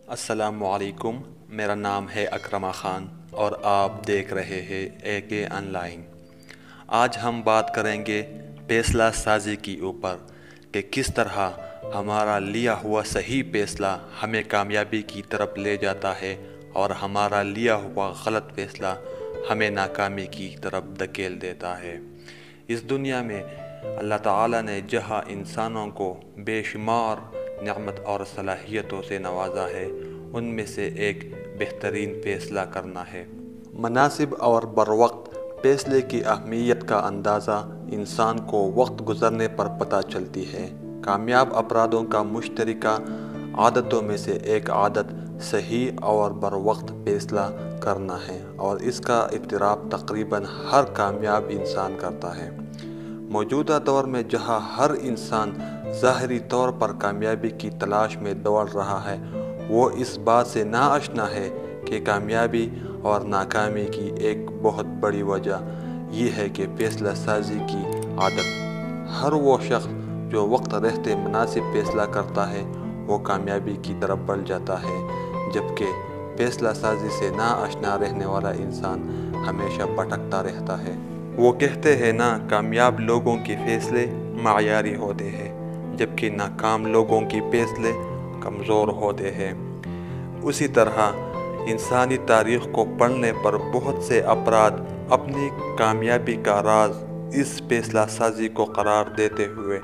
السلام علیکم، میرا نام ہے اکرما خان اور آپ دیکھ رہے ہیں اے کے آن لائن۔ آج ہم بات کریں گے فیصلہ سازی کی اوپر کہ کس طرح ہمارا لیا ہوا صحیح فیصلہ ہمیں کامیابی کی طرف لے جاتا ہے اور ہمارا لیا ہوا غلط فیصلہ ہمیں ناکامی کی طرف دھکیل دیتا ہے۔ اس دنیا میں اللہ تعالیٰ نے جہاں انسانوں کو بے شمار نعمت اور صلاحیتوں سے نوازا ہے، ان میں سے ایک بہترین فیصلہ کرنا ہے۔ مناسب اور بروقت فیصلے کی اہمیت کا اندازہ انسان کو وقت گزرنے پر پتہ چلتی ہے۔ کامیاب افرادوں کا مشترکہ عادتوں میں سے ایک عادت صحیح اور بروقت فیصلہ کرنا ہے، اور اس کا اعتراف تقریباً ہر کامیاب انسان کرتا ہے۔ موجودہ دور میں جہاں ہر انسان ظاہری طور پر کامیابی کی تلاش میں دوڑ رہا ہے، وہ اس بات سے ناآشنا ہے کہ کامیابی اور ناکامی کی ایک بہت بڑی وجہ یہ ہے کہ فیصلہ سازی کی عادت۔ ہر وہ شخص جو وقت رہتے مناسب فیصلہ کرتا ہے وہ کامیابی کی طرف بڑھ جاتا ہے، جبکہ فیصلہ سازی سے ناآشنا رہنے والا انسان ہمیشہ بھٹکتا رہتا ہے۔ وہ کہتے ہیں نا، کامیاب لوگوں کے فیصلے معیاری ہوتے ہیں، جبکہ ناکام لوگوں کے فیصلے کمزور ہوتے ہیں۔ اسی طرح انسانی تاریخ کو پڑھنے پر بہت سے افراد اپنی کامیابی کا راز اس فیصلہ سازی کو قرار دیتے ہوئے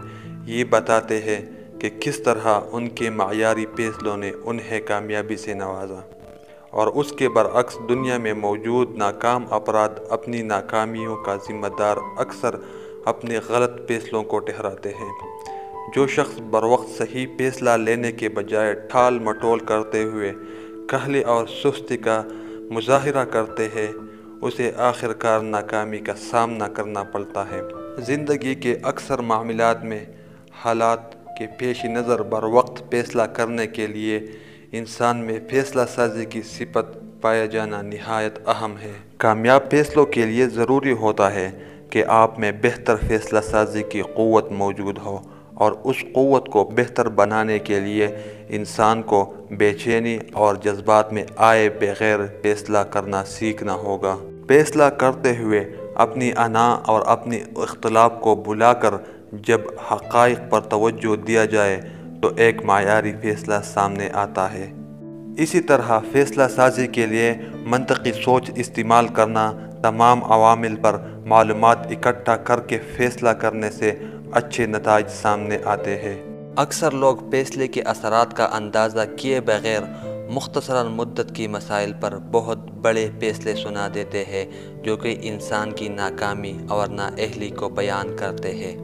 یہ بتاتے ہیں کہ کس طرح ان کے معیاری فیصلوں نے انہیں کامیابی سے نوازا، اور اس کے برعکس دنیا میں موجود ناکام افراد اپنی ناکامیوں کا ذمہ دار اکثر اپنے غلط فیصلوں کو ٹھہراتے ہیں۔ جو شخص بروقت صحیح فیصلہ لینے کے بجائے ٹال مٹول کرتے ہوئے کاہلی اور سستی کا مظاہرہ کرتے ہیں، اسے آخرکار ناکامی کا سامنا کرنا پڑتا ہے۔ زندگی کے اکثر معاملات میں حالات کے پیش نظر بروقت فیصلہ کرنے کے لیے انسان میں فیصلہ سازی کی صفت پایا جانا نہایت اہم ہے۔ کامیاب فیصلوں کے لیے ضروری ہوتا ہے کہ آپ میں بہتر فیصلہ سازی کی قوت موجود ہو، اور اس قوت کو بہتر بنانے کے لیے انسان کو بے چینی اور جذبات میں آئے بغیر فیصلہ کرنا سیکھنا ہوگا۔ فیصلہ کرتے ہوئے اپنی انا اور اپنے اختلاف کو بھلا کر جب حقائق پر توجہ دیا جائے تو ایک معیاری فیصلہ سامنے آتا ہے۔ اسی طرح فیصلہ سازی کے لیے منطقی سوچ استعمال کرنا، تمام عوامل پر معلومات اکٹھا کر کے فیصلہ کرنے سے اچھے نتائج سامنے آتے ہیں۔ اکثر لوگ فیصلے کے اثرات کا اندازہ کیے بغیر مختصراً مدت کی مسائل پر بہت بڑے فیصلے سنا دیتے ہیں، جو کہ انسان کی ناکامی اور نااہلی کو بیان کرتے ہیں۔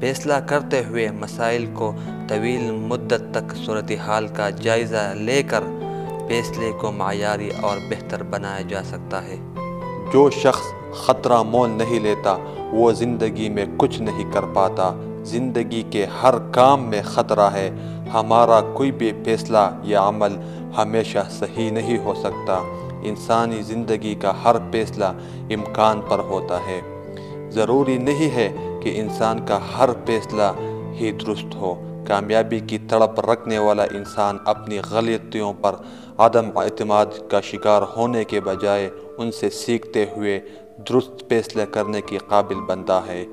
فیصلہ کرتے ہوئے مسائل کو طویل مدت تک صورتحال کا جائزہ لے کر فیصلے کو معیاری اور بہتر بنایا جا سکتا ہے۔ جو شخص خطرہ مول نہیں لیتا وہ زندگی میں کچھ نہیں کر پاتا۔ زندگی کے ہر کام میں خطرہ ہے۔ ہمارا کوئی بھی فیصلہ یا عمل ہمیشہ صحیح نہیں ہو سکتا۔ انسانی زندگی کا ہر فیصلہ امکان پر ہوتا ہے۔ ضروری نہیں ہے کہ انسان کا ہر فیصلہ ہی درست ہو۔ کامیابی کی تڑپ رکھنے والا انسان اپنی غلطیوں پر عدم اعتماد کا شکار ہونے کے بجائے ان سے سیکھتے ہوئے درست فیصلے کرنے کے قابل بنتا ہے۔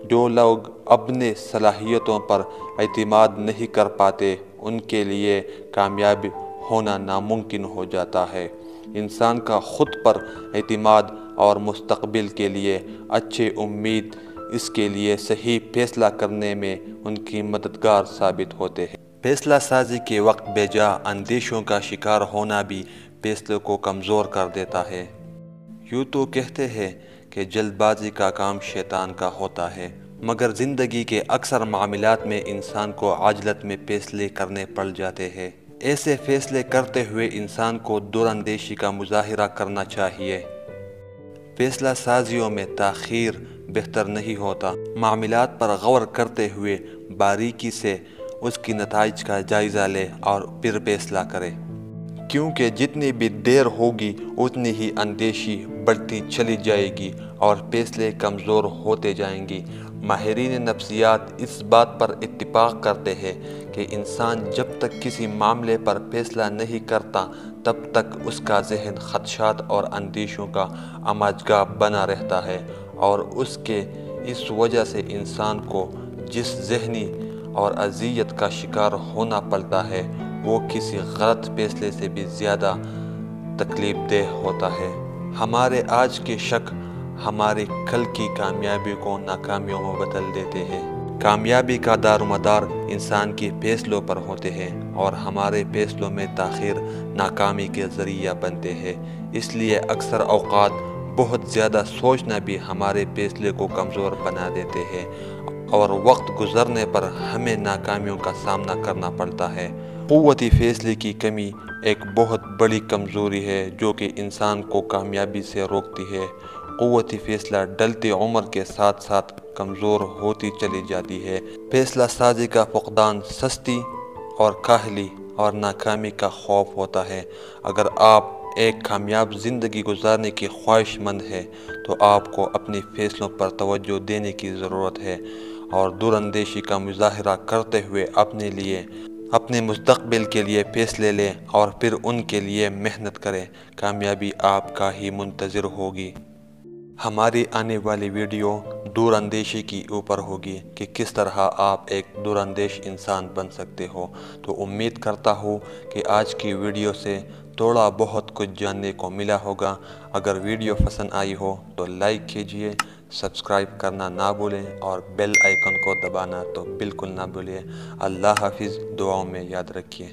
جو لوگ اپنے صلاحیتوں پر اعتماد نہیں کر پاتے، ان کے لیے کامیاب ہونا ناممکن ہو جاتا ہے۔ انسان کا خود پر اعتماد اور مستقبل کے لیے اچھی امید اس کے لیے صحیح فیصلہ کرنے میں ان کی مددگار ثابت ہوتے ہیں۔ فیصلہ سازی کے وقت بے جا اندیشوں کا شکار ہونا بھی فیصلے کو کمزور کر دیتا ہے۔ یوں تو کہتے ہیں کہ جلد بازی کا کام شیطان کا ہوتا ہے، مگر زندگی کے اکثر معاملات میں انسان کو عجلت میں فیصلے کرنے پڑ جاتے ہیں۔ ایسے فیصلے کرتے ہوئے انسان کو دور اندیشی کا مظاہرہ کرنا چاہیے۔ فیصلہ سازیوں میں تاخیر بہتر نہیں ہوتا۔ معاملات پر غور کرتے ہوئے باریکی سے اس کی نتائج کا جائزہ لے اور پھر فیصلہ کرے، کیونکہ جتنی بھی دیر ہوگی اتنی ہی اندیشی بڑھتی چلی جائے گی اور فیصلے کمزور ہوتے جائیں گی۔ ماہرین نفسیات اس بات پر اتفاق کرتے ہیں کہ انسان جب تک کسی معاملے پر فیصلہ نہیں کرتا تب تک اس کا ذہن خدشات اور اندیشوں کا اماجگاہ بنا رہتا ہے، اور اس وجہ سے انسان کو جس ذہنی اور اذیت کا شکار ہونا پڑتا ہے وہ کسی غلط فیصلے سے بھی زیادہ تکلیف دہ ہوتا ہے۔ ہمارے آج کے شک ہماری کل کی کامیابی کو ناکامیوں میں بدل دیتے ہیں۔ کامیابی کا دار و مدار انسان کے فیصلوں پر ہوتے ہیں، اور ہمارے فیصلوں میں تاخیر ناکامی کے ذریعہ بنتے ہیں۔ اس لیے اکثر اوقات بہت زیادہ سوچنا بھی ہمارے فیصلے کو کمزور بنا دیتے ہیں، اور وقت گزرنے پر ہمیں ناکامیوں کا سامنا کرنا پڑتا ہے۔ قوت فیصلے کی کمی ایک بہت بڑی کمزوری ہے جو کہ انسان کو کامیابی سے روکتی ہے۔ قوت فیصلہ ڈھلتی عمر کے ساتھ ساتھ کمزور ہوتی چلی جاتی ہے۔ فیصلہ سازی کا فقدان سستی اور کاہلی اور ناکامی کا خوف ہوتا ہے۔ اگر آپ ایک کامیاب زندگی گزارنے کی خواہش مند ہیں تو آپ کو اپنی فیصلوں پر توجہ دینے کی ضرورت ہے، اور دور اندیشی کا مظاہرہ کرتے ہوئے اپنے مستقبل کے لیے فیصلے لیں اور پھر ان کے لیے محنت کریں۔ کامیابی آپ کا ہی منتظر ہوگی۔ ہماری آنے والی ویڈیو دور اندیشی کی اوپر ہوگی کہ کس طرح آپ ایک دور اندیش انسان بن سکتے ہو۔ تو امید کرتا ہوں کہ آج کی ویڈیو سے تھوڑا بہت کچھ جاننے کو ملا ہوگا۔ اگر ویڈیو پسند آئی ہو تو لائک کیجئے، سبسکرائب کرنا نہ بھولیں، اور بیل آئیکن کو دبانا تو بالکل نہ بھولیں۔ اللہ حافظ، دعاؤں میں یاد رکھیے۔